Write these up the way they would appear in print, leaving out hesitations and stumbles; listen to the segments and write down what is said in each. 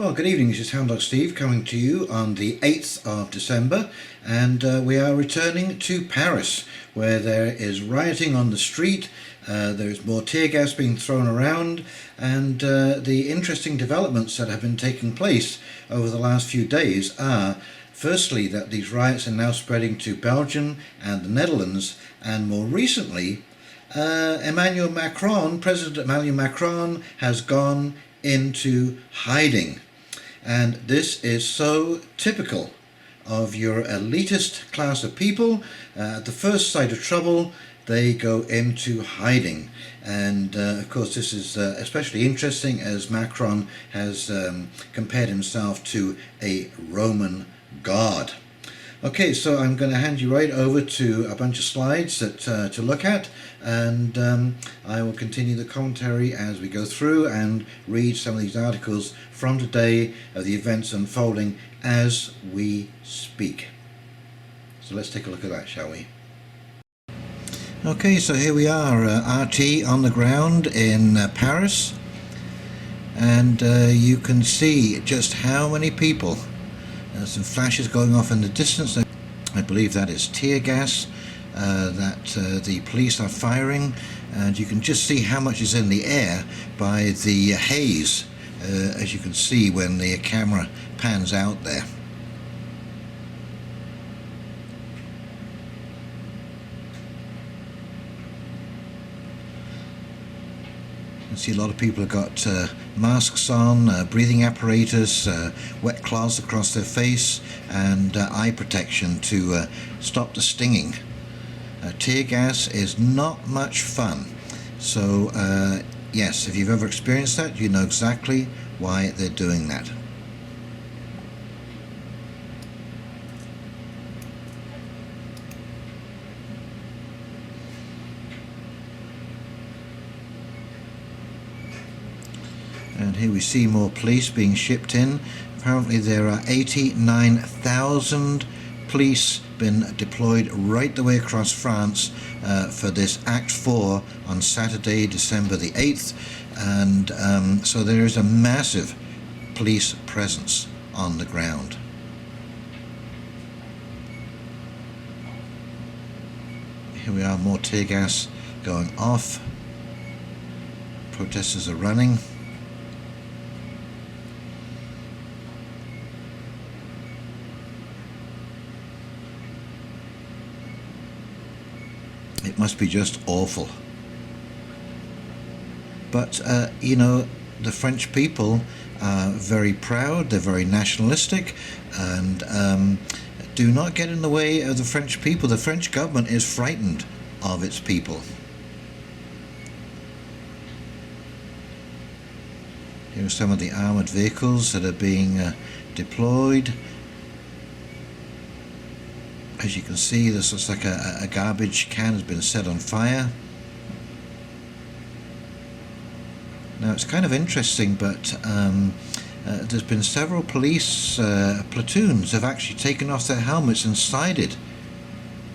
Well, good evening. This is Hound Dog Steve coming to you on the 8th of December, and we are returning to Paris, where there is rioting on the street. There's more tear gas being thrown around, and the interesting developments that have been taking place over the last few days are, firstly, that these riots are now spreading to Belgium and the Netherlands, and more recently, President Emmanuel Macron has gone into hiding. And this is so typical of your elitist class of people. At the first sight of trouble, they go into hiding. And of course, this is especially interesting as Macron has compared himself to a Roman god. Okay, so I'm going to hand you right over to a bunch of slides to look at, and I will continue the commentary as we go through and read some of these articles from today of the events unfolding as we speak. So let's take a look at that, shall we? Okay, so here we are, RT on the ground in Paris, and you can see just how many people. Some flashes going off in the distance. I believe that is tear gas that the police are firing, and you can just see how much is in the air by the haze, as you can see when the camera pans out there. You see a lot of people have got masks on, breathing apparatus, wet cloths across their face, and eye protection to stop the stinging. Tear gas is not much fun, so yes, if you've ever experienced that, you know exactly why they're doing that. And here we see more police being shipped in. Apparently there are 89,000 police been deployed right the way across France for this Act 4 on Saturday, December the 8th. And so there is a massive police presence on the ground. Here we are, more tear gas going off. Protesters are running. It must be just awful. But, you know, the French people are very proud, they're very nationalistic, and do not get in the way of the French people. The French government is frightened of its people. Here are some of the armoured vehicles that are being deployed. As you can see, this looks like a garbage can has been set on fire. Now it's kind of interesting, but there's been several police platoons have actually taken off their helmets and sided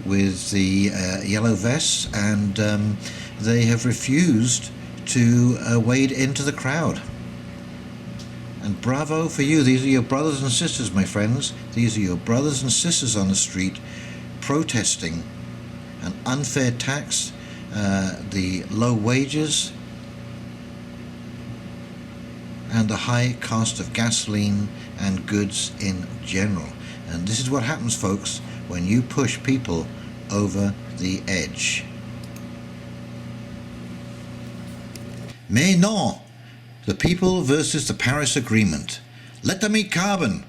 with the yellow vests, and they have refused to wade into the crowd. And bravo for you. These are your brothers and sisters, my friends. These are your brothers and sisters on the street protesting an unfair tax, the low wages, and the high cost of gasoline and goods in general. And this is what happens, folks, when you push people over the edge. Mais non! The people versus the Paris Agreement. Let them eat carbon,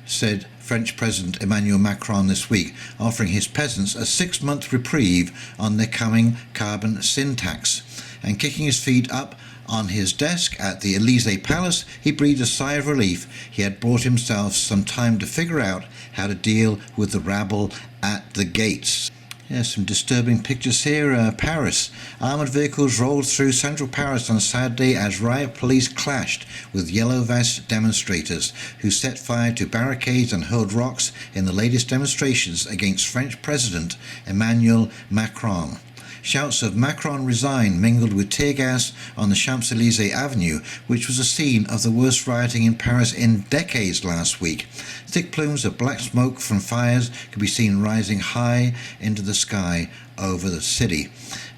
said French President Emmanuel Macron this week, offering his peasants a 6-month reprieve on their coming carbon sin tax. And kicking his feet up on his desk at the Élysée Palace, he breathed a sigh of relief. He had bought himself some time to figure out how to deal with the rabble at the gates. Yes, some disturbing pictures here. Paris. Armoured vehicles rolled through central Paris on Saturday as riot police clashed with yellow vest demonstrators who set fire to barricades and hurled rocks in the latest demonstrations against French President Emmanuel Macron. Shouts of "Macron resign" mingled with tear gas on the Champs-Élysées Avenue, which was the scene of the worst rioting in Paris in decades last week. Thick plumes of black smoke from fires could be seen rising high into the sky over the city.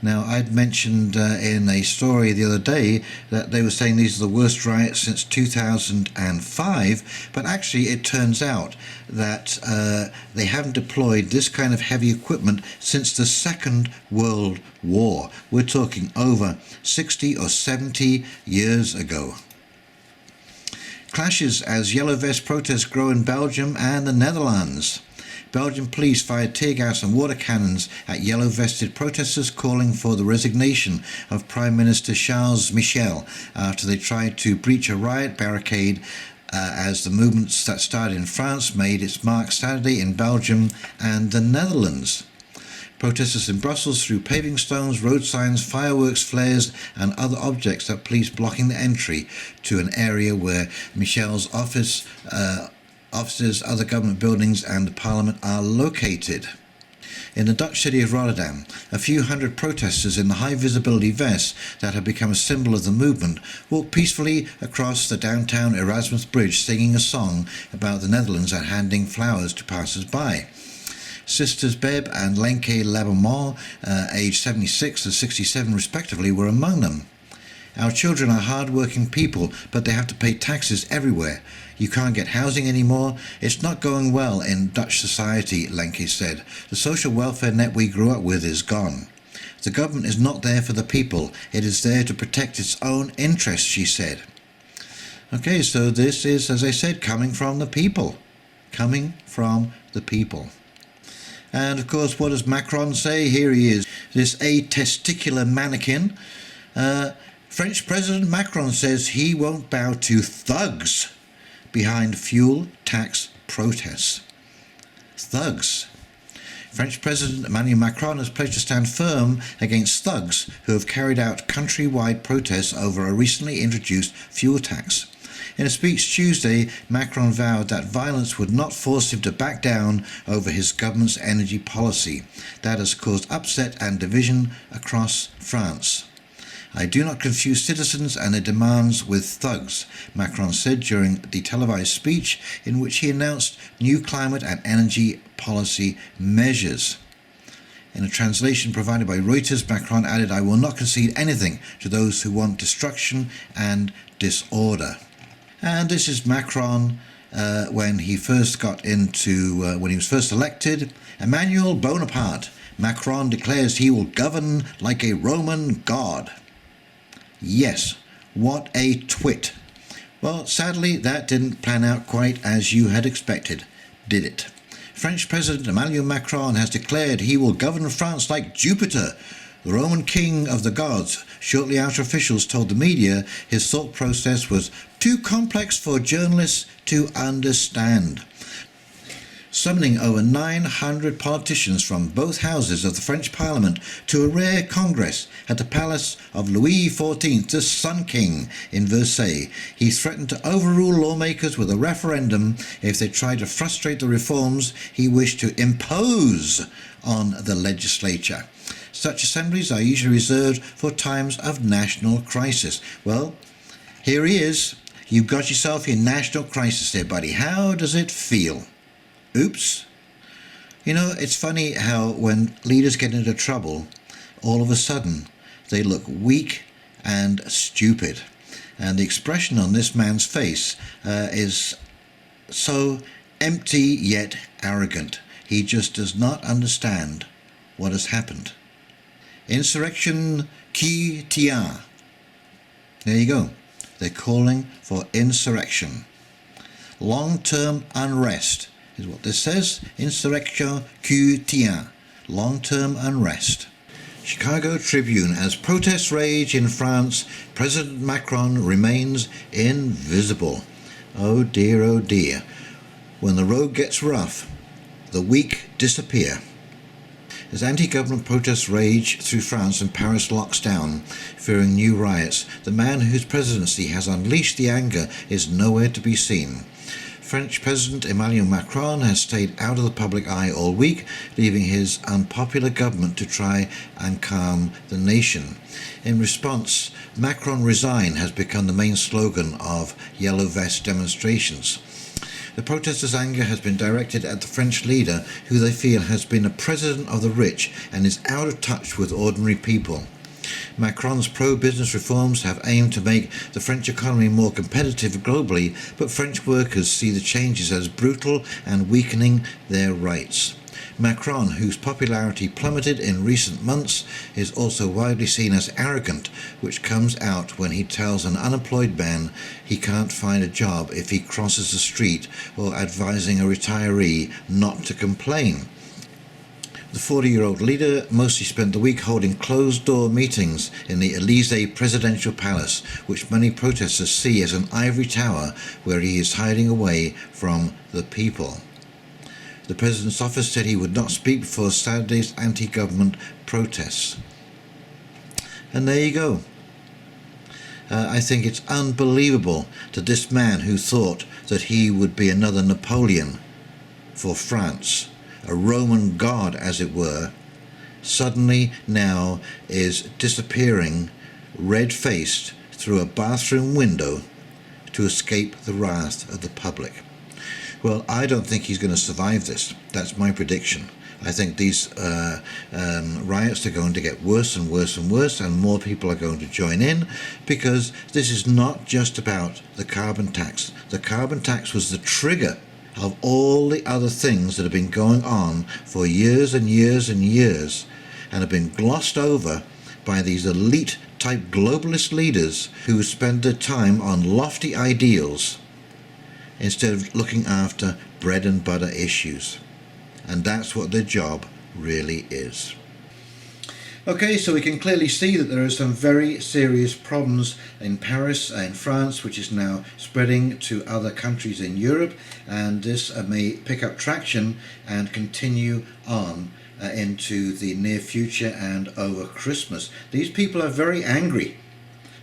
Now, I'd mentioned in a story the other day that they were saying these are the worst riots since 2005, but actually it turns out that they haven't deployed this kind of heavy equipment since the Second World War. We're talking over 60 or 70 years ago. Clashes as Yellow Vest protests grow in Belgium and the Netherlands. Belgian police fired tear gas and water cannons at yellow-vested protesters calling for the resignation of Prime Minister Charles Michel after they tried to breach a riot barricade as the movements that started in France made its mark Saturday in Belgium and the Netherlands. Protesters in Brussels threw paving stones, road signs, fireworks, flares and other objects at police blocking the entry to an area where Michel's offices, other government buildings and the parliament are located. In the Dutch city of Rotterdam, a few hundred protesters in the high-visibility vests that have become a symbol of the movement walked peacefully across the downtown Erasmus Bridge singing a song about the Netherlands and handing flowers to passers-by. Sisters Beb and Lenke Laberman, aged 76 and 67 respectively, were among them. Our children are hard-working people, but they have to pay taxes everywhere. You can't get housing anymore. It's not going well in Dutch society, Lenke said. The social welfare net we grew up with is gone. The government is not there for the people. It is there to protect its own interests, she said. Okay, so this is, as I said, coming from the people. Coming from the people. And of course, what does Macron say? Here he is, this a-testicular mannequin. French President Macron says he won't bow to thugs behind fuel tax protests. Thugs. French President Emmanuel Macron has pledged to stand firm against thugs who have carried out countrywide protests over a recently introduced fuel tax. In a speech Tuesday, Macron vowed that violence would not force him to back down over his government's energy policy. That has caused upset and division across France. I do not confuse citizens and their demands with thugs, Macron said during the televised speech in which he announced new climate and energy policy measures. In a translation provided by Reuters, Macron added, "I will not concede anything to those who want destruction and disorder." And this is Macron when he was first elected. Emmanuel Bonaparte. Macron declares he will govern like a Roman god. Yes, what a twit. Well, sadly, that didn't plan out quite as you had expected, did it? French President Emmanuel Macron has declared he will govern France like Jupiter, the Roman king of the gods. Shortly after officials told the media his thought process was too complex for journalists to understand. Summoning over 900 politicians from both houses of the French Parliament to a rare congress at the palace of Louis XIV, the Sun King, in Versailles, he threatened to overrule lawmakers with a referendum if they tried to frustrate the reforms he wished to impose on the legislature. Such assemblies are usually reserved for times of national crisis. Well, here he is. You've got yourself your national crisis there, buddy. How does it feel? Oops. You know, it's funny how when leaders get into trouble, all of a sudden they look weak and stupid. And the expression on this man's face is so empty yet arrogant. He just does not understand what has happened. Insurrection qui tient. There you go. They're calling for insurrection. Long-term unrest is what this says. Insurrection qui tient. Long-term unrest. Chicago Tribune. As protests rage in France, President Macron remains invisible. Oh dear, oh dear. When the road gets rough, the weak disappear. As anti-government protests rage through France and Paris locks down, fearing new riots, the man whose presidency has unleashed the anger is nowhere to be seen. French President Emmanuel Macron has stayed out of the public eye all week, leaving his unpopular government to try and calm the nation. In response, Macron resign has become the main slogan of Yellow Vest demonstrations. The protesters' anger has been directed at the French leader, who they feel has been a president of the rich and is out of touch with ordinary people. Macron's pro-business reforms have aimed to make the French economy more competitive globally, but French workers see the changes as brutal and weakening their rights. Macron, whose popularity plummeted in recent months, is also widely seen as arrogant, which comes out when he tells an unemployed man he can't find a job if he crosses the street, or advising a retiree not to complain. The 40-year-old leader mostly spent the week holding closed-door meetings in the Élysée presidential palace, which many protesters see as an ivory tower where he is hiding away from the people. The president's office said he would not speak before Saturday's anti-government protests. And there you go. I think it's unbelievable that this man who thought that he would be another Napoleon for France, a Roman god as it were, suddenly now is disappearing red-faced through a bathroom window to escape the wrath of the public. Well, I don't think he's going to survive this. That's my prediction. I think these riots are going to get worse and worse and worse, and more people are going to join in, because this is not just about the carbon tax. The carbon tax was the trigger of all the other things that have been going on for years and years and years, and have been glossed over by these elite type globalist leaders who spend their time on lofty ideals instead of looking after bread and butter issues. And that's what their job really is. Okay, so we can clearly see that there are some very serious problems in Paris, in France, which is now spreading to other countries in Europe, and this may pick up traction and continue on into the near future and over Christmas. These people are very angry.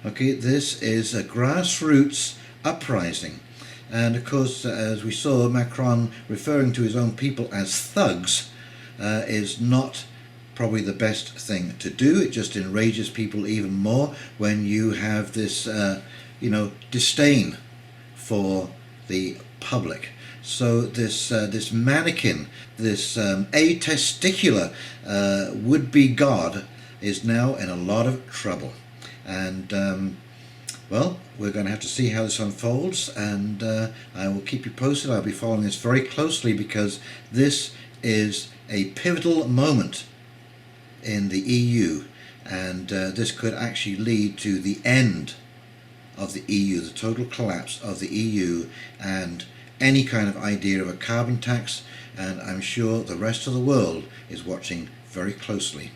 Okay, this is a grassroots uprising. And of course, as we saw, Macron referring to his own people as thugs is not probably the best thing to do. It just enrages people even more when you have this, disdain for the public. So this mannequin, this atesticular would-be god is now in a lot of trouble. And well, we're going to have to see how this unfolds, and I will keep you posted. I'll be following this very closely, because this is a pivotal moment in the EU, and this could actually lead to the end of the EU, the total collapse of the EU, and any kind of idea of a carbon tax, and I'm sure the rest of the world is watching very closely.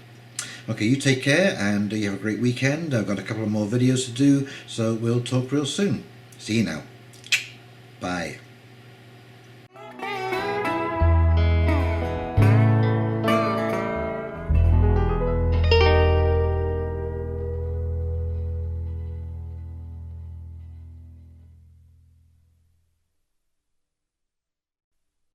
Okay, you take care, and you have a great weekend. I've got a couple of more videos to do, so we'll talk real soon. See you now. Bye.